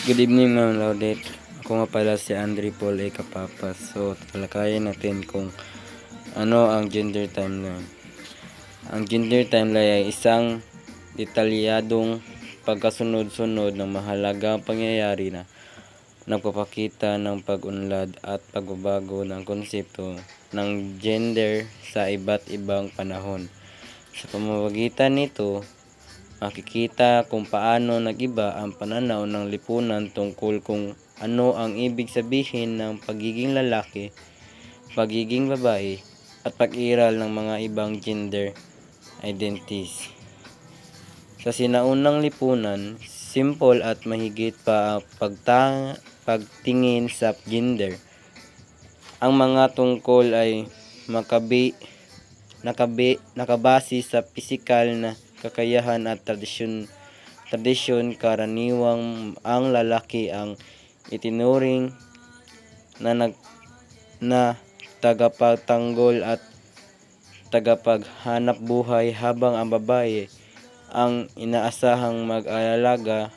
Good evening, Ma'am Laudette. Ako nga pala si Andre Paul A. Kapapas. So, talakayin natin kung ano ang gender timeline. Ang gender timeline ay isang detalyadong pagkasunod-sunod ng mahalagang pangyayari na nagpapakita ng pag-unlad at pagbabago ng konsepto ng gender sa iba't ibang panahon. Sa pamamagitan nito, makikita kung paano nag-iba ang pananaw ng lipunan tungkol kung ano ang ibig sabihin ng pagiging lalaki, pagiging babae, at pag-iral ng mga ibang gender identities. Sa sinaunang lipunan, simple at mahigit pa ang pagtingin sa gender. Ang mga tungkol ay nakabase sa pisikal na kakayahan at tradisyon. Karaniwang ang lalaki ang itinuring na tagapagtanggol at tagapaghanap buhay, habang ang babae ang inaasahang mag-aalaga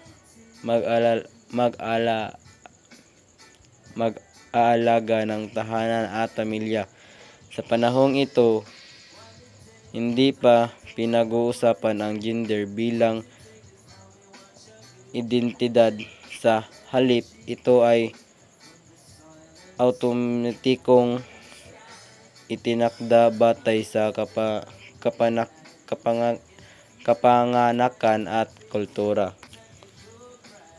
ng tahanan at pamilya. Sa panahong ito, hindi pa pinag-uusapan ang gender bilang identidad. Sa halip, ito ay automatikong itinakda batay sa kapanganakan at kultura.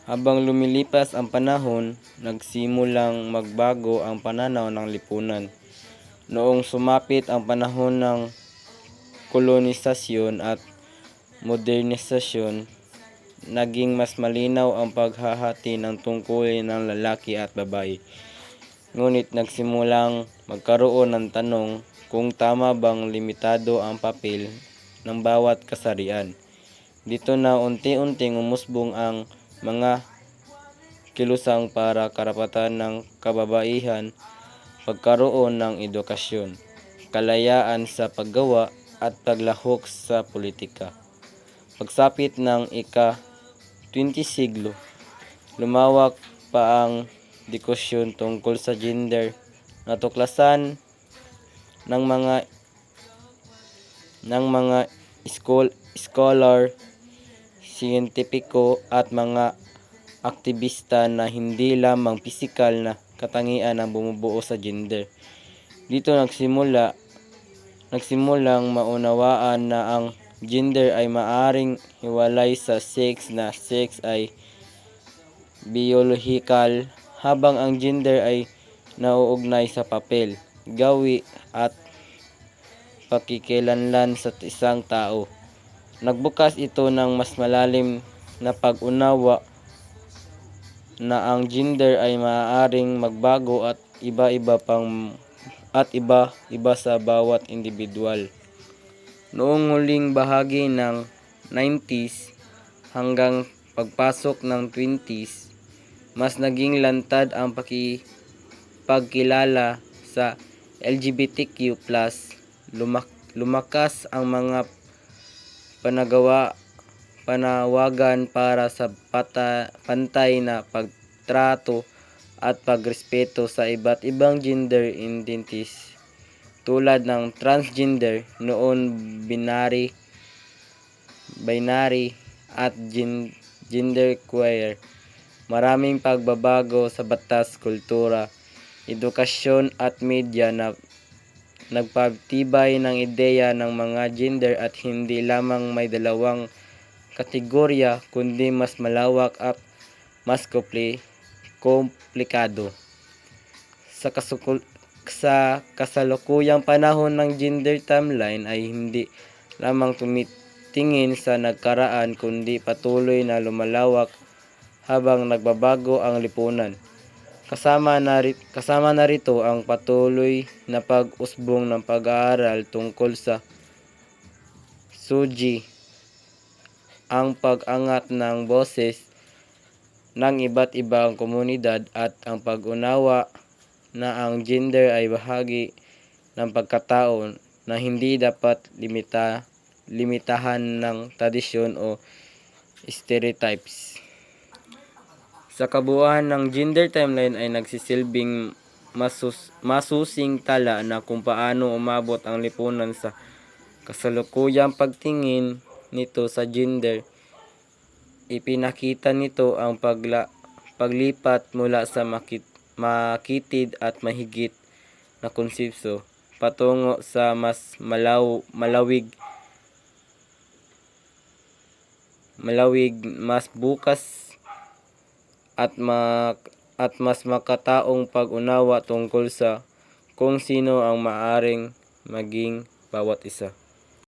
Habang lumilipas ang panahon, nagsimulang magbago ang pananaw ng lipunan. Noong sumapit ang panahon ng kolonisasyon at modernisasyon, naging mas malinaw ang paghahati ng tungkulin ng lalaki at babae. Ngunit nagsimulang magkaroon ng tanong kung tama bang limitado ang papel ng bawat kasarian. Dito na unti-unting umusbong ang mga kilusang para karapatan ng kababaihan, pagkaroon ng edukasyon, kalayaan sa paggawa at paglahok sa politika. Pagsapit ng ika-20 siglo, lumawak pa ang diskusyon tungkol sa gender, natuklasan ng mga scholar, siyentipiko at mga aktivista na hindi lamang pisikal na katangian ang bumubuo sa gender. Dito nagsimulang maunawaan na ang gender ay maaring hiwalay sa sex, na sex ay biolohikal, habang ang gender ay nauugnay sa papel, gawi at pakikilanlan sa isang tao. Nagbukas ito ng mas malalim na pag-unawa na ang gender ay maaaring magbago at iba-iba sa bawat individual. Noong huling bahagi ng 90s hanggang pagpasok ng 20s, mas naging lantad ang pagkilala sa LGBTQ+. Lumakas ang mga panawagan para sa pantay na pagtrato at pagrespeto sa iba't ibang gender identities tulad ng transgender, noon binary at genderqueer. Maraming pagbabago sa batas, kultura, edukasyon at media na nagpatibay ng ideya ng mga gender at hindi lamang may dalawang kategorya, kundi mas malawak at mas komplikado. Sa kasalukuyang panahon, ng gender timeline ay hindi lamang tumitingin sa nakaraan, kundi patuloy na lumalawak habang nagbabago ang lipunan. Kasama na rito ang patuloy na pag-usbong ng pag-aaral tungkol sa SUGI, ang pag-angat ng boses ng iba't ibang komunidad, at ang pag-unawa na ang gender ay bahagi ng pagkatao na hindi dapat limitahan ng tradisyon o stereotypes. Sa kabuuan ng gender timeline ay nagsisilbing masusing tala na kung paano umabot ang lipunan sa kasalukuyang pagtingin nito sa gender. Ipinakita nito ang paglipat mula sa makitid at mahigit na konsepto patungo sa mas malawig, mas bukas at mas makataong pag-unawa tungkol sa kung sino ang maaring maging bawat isa.